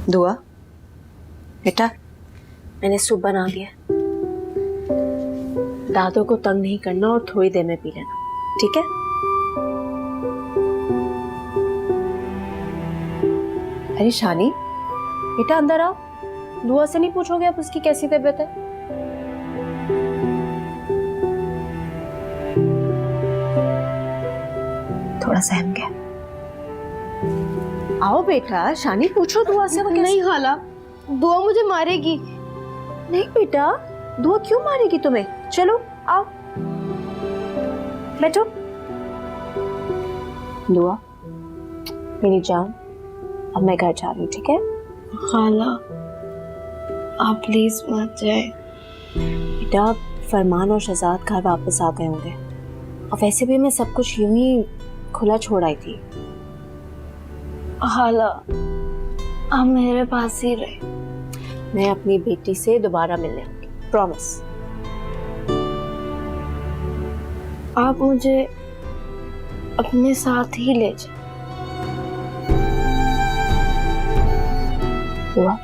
दुआ बेटा, मैंने सूप बना दिया। दादों को तंग नहीं करना और थोड़ी देर में पी लेना, ठीक है? अरे शानी बेटा, अंदर आओ। दुआ से नहीं पूछोगे अब उसकी कैसी तबीयत है? थोड़ा सहम गया। आओ बेटा, शानी पूछो दुआ से। वो नहीं खाला, दुआ मुझे मारेगी। नहीं बेटा, दुआ क्यों मारेगी तुम्हें? चलो आओ, बैठो। दुआ मेरी जान, अब मैं घर जा रही हूँ, ठीक है? खाला आप प्लीज मत जाए। बेटा, फरमान और शहजाद घर वापस आ गए होंगे, और वैसे भी मैं सब कुछ यूं ही खुला छोड़ आई थी। खाला आप मेरे पास ही रहे। मैं अपनी बेटी से दोबारा मिलने आऊंगी, प्रॉमिस। आप मुझे अपने साथ ही ले जाए। हुआ,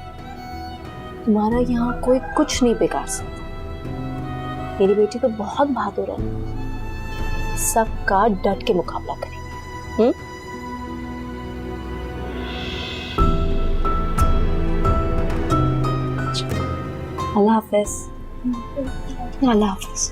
तुम्हारा यहाँ कोई कुछ नहीं बिगाड़ सकता। मेरी बेटी तो बहुत बहादुर है, सबका डट के मुकाबला करेगी। अल्लाह हाफिज। अल्लाह हाफिज।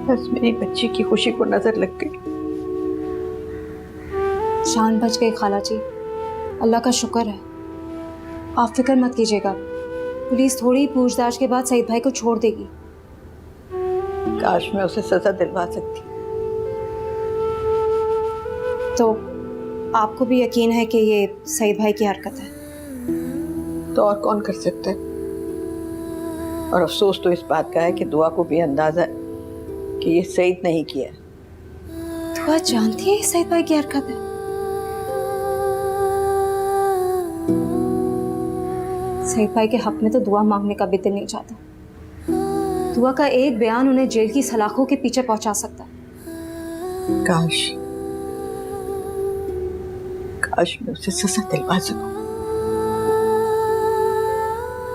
बस मेरी बच्ची की खुशी को नजर लग गई। शान बच गई खाला जी, अल्लाह का शुक्र है। आप फिक्र मत कीजिएगा, पुलिस थोड़ी पूछताछ के बाद सईद भाई को छोड़ देगी। काश मैं उसे सजा दिलवा सकती। तो आपको भी यकीन है कि ये सईद भाई की हरकत है? तो और कौन कर सकता है? और अफसोस तो इस बात का है कि दुआ को भी अंदाजा है कि ये सईद नहीं किया। दुआ जानती है ये सईद भाई की हरकत है? सईद भाई के हक में तो दुआ मांगने का भी दिल नहीं चाहता। दुआ का एक बयान उन्हें जेल की सलाखों के पीछे पहुंचा सकता है। काश काश मैं उसे सजा दिलवा सकूं।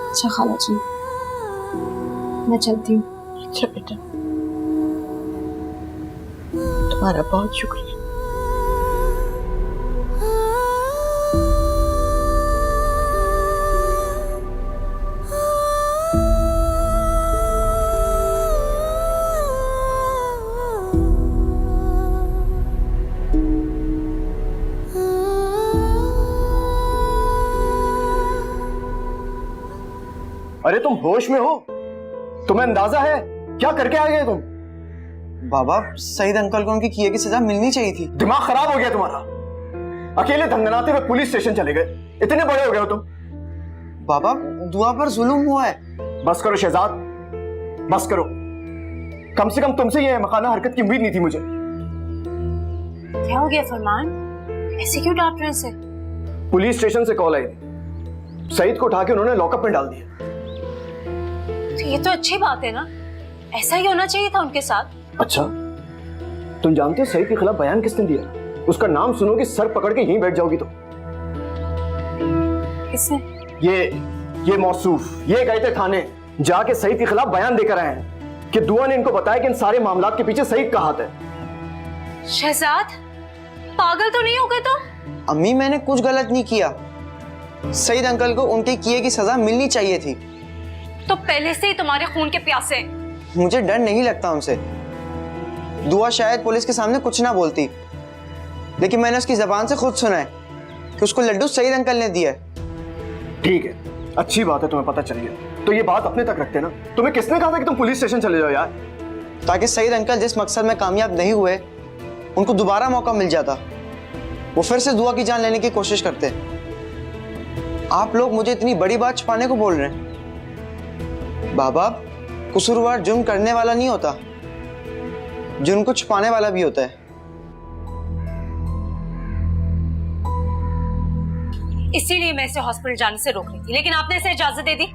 अच्छा खाला जी, मैं चलती हूँ। अच्छा बेटा, तुम्हारा बहुत शुक्रिया। अरे तुम होश में हो? तुम्हें अंदाजा है क्या करके आ गए तुम? बाबा, सईद अंकल को उनकी किए की सजा मिलनी चाहिए थी। दिमाग खराब हो गया तुम्हारा? अकेले धमधमाते हुए पुलिस स्टेशन चले गए, इतने बड़े हो गए हो तुम। बाबा, दुआ पर जुल्म हुआ है। बस करो शहजाद, बस करो। कम से कम तुमसे ये मखाना हरकत की उम्मीद नहीं थी मुझे। क्या हो गया फरमान, ऐसे क्यों डांट रहे हैं? पुलिस स्टेशन से कॉल आई थी, सईद को उठा के उन्होंने लॉकअप में डाल दिया। तो ये तो अच्छी बात है ना, ऐसा ही होना चाहिए था उनके साथ। अच्छा, तुम जानते हो सईद के खिलाफ बयान किसने दिया? उसका नाम सुनोगे सर पकड़ के यहीं बैठ जाओगी। तो किसने? ये मौसूफ, ये गए थे थाने, जाके सईद के खिलाफ बयान देकर आए हैं कि दुआ ने इनको बताया कि इन सारे मामलात के पीछे सईद का हाथ है। शहजाद, पागल तो नहीं हो गए तुम? अम्मी, मैंने कुछ गलत नहीं किया। सईद अंकल को उनके किए की सजा मिलनी चाहिए थी। तो पहले से ही तुम्हारे खून के प्यासे। मुझे डर नहीं लगता उनसे। दुआ शायद पुलिस के सामने कुछ ना बोलती, लेकिन मैंने उसकी जबान से खुद सुना है कि उसको लड्डू सईद अंकल ने दिया है। ठीक है, अच्छी बात है तुम्हें पता चल गया। तो ये बात अपने तक रखते ना। तुम्हें किसने कहा था कि तुम पुलिस स्टेशन चले जाओ यार? ताकि सईद अंकल जिस मकसद में कामयाब नहीं हुए, उनको दोबारा मौका मिल जाता। वो फिर से दुआ की जान लेने की कोशिश करते हैं। आप लोग मुझे इतनी बड़ी बात छुपाने को बोल रहे हैं। बाबा, कसूरवार जुर्म करने वाला नहीं होता, जुर्म को छुपाने वाला भी होता है। इसीलिए मैं इसे हॉस्पिटल जाने से रोक रही थी, लेकिन आपने इसे इजाजत दे दी।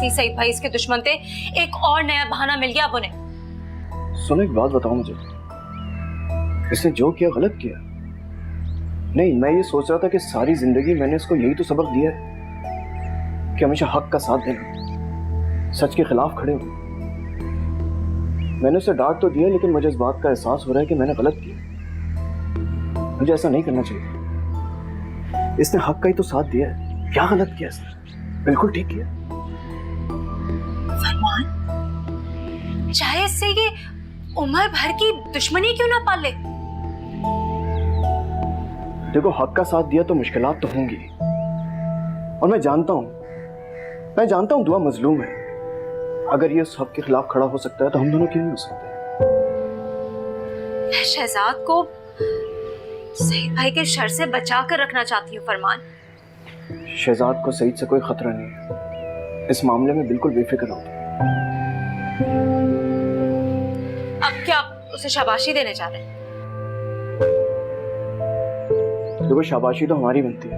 सईद भाई इसके दुश्मन थे, एक और नया बहाना मिल गया अब उन्हें। सुनो, एक बात बताओ मुझे, इसने जो किया गलत किया? नहीं, मैं ये सोच रहा था कि सारी जिंदगी मैंने इसको यही तो सबक दिया है कि हमेशा हक का साथ देना, सच के खिलाफ खड़े हो। मैंने उसे डांट तो दिया, लेकिन मुझे इस बात का एहसास हो रहा है कि मैंने गलत किया। मुझे ऐसा नहीं करना चाहिए। इसने हक का ही तो साथ दिया है, क्या गलत किया इसने? बिल्कुल ठीक किया। फरमान, चाहे इससे ये उम्र भर की दुश्मनी क्यों ना पाले। देखो, हक का साथ दिया तो मुश्किलात तो होंगी, और मैं जानता हूं दुआ मजलूम है। अगर ये उस हक के खिलाफ खड़ा हो सकता है तो हम दोनों क्यों नहीं हो सकते? मैं शहजाद को सईद भाई के शर से बचा कर रखना चाहती हूँ फरमान। शहजाद को सईद से कोई खतरा नहीं है, इस मामले में बिल्कुल बेफिक्र हो। अब क्या आप उसे शाबाशी देने जा रहे हैं? देखो, शाबाशी तो हमारी बनती है।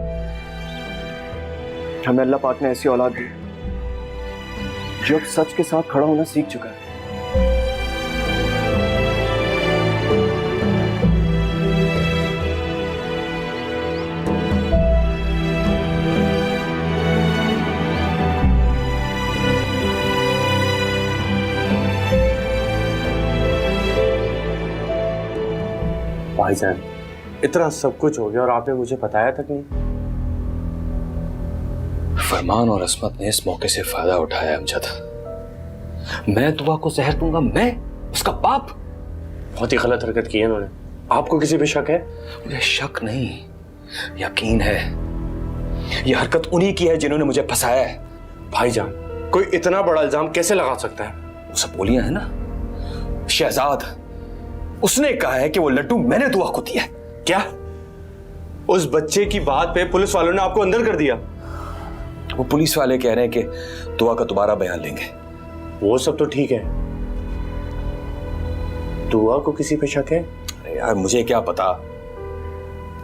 हमें अल्लाह पाक ने ऐसी औलाद दी जो अब सच के साथ खड़ा होना सीख चुका है। भाईजान, इतना सब कुछ हो गया और आपने मुझे बताया तक नहीं। फरमान और असमत ने इस मौके से फायदा उठाया अमजद। मैं दुआ को जहर दूंगा, मैं उसका बाप? बहुत ही गलत हरकत की है उन्होंने। आपको किसी पे शक है? मुझे शक नहीं, यकीन है। यह हरकत उन्हीं की है जिन्होंने मुझे फंसाया है। भाईजान, कोई इतना बड़ा इल्जाम कैसे लगा सकता है? वो सब बोलियां है ना, शहजाद उसने कहा है कि वो लड्डू मैंने दुआ को दिया है। क्या? उस बच्चे की बात पे पुलिस वालों ने आपको अंदर कर दिया? वो पुलिस वाले कह रहे हैं कि दुआ का दोबारा बयान लेंगे। वो सब तो ठीक है, दुआ को किसी पे शक है? अरे यार, मुझे क्या पता,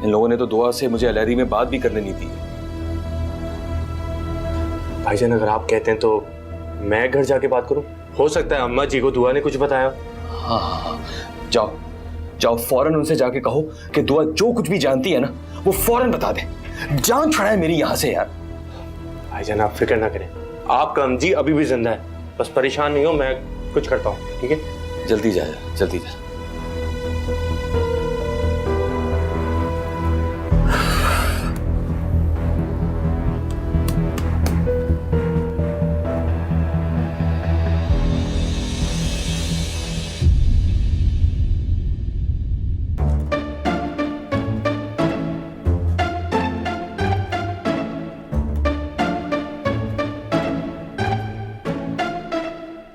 इन लोगों ने तो दुआ से मुझे अलहरी में बात भी करने नहीं दी। भाईजान, अगर आप कहते हैं तो मैं घर जाके बात करूं? हो सकता है अम्मा जी को दुआ ने कुछ बताया। हाँ, जाओ जाओ, फौरन उनसे जाके कहो कि दुआ जो कुछ भी जानती है ना, वो फौरन बता दे। जान छुड़ाए मेरी यहां से यार। भाईजान, आप फिक्र ना करें, आपका अमजी अभी भी जिंदा है। बस परेशान नहीं हो, मैं कुछ करता हूँ, ठीक है? जल्दी जा, जल्दी जा।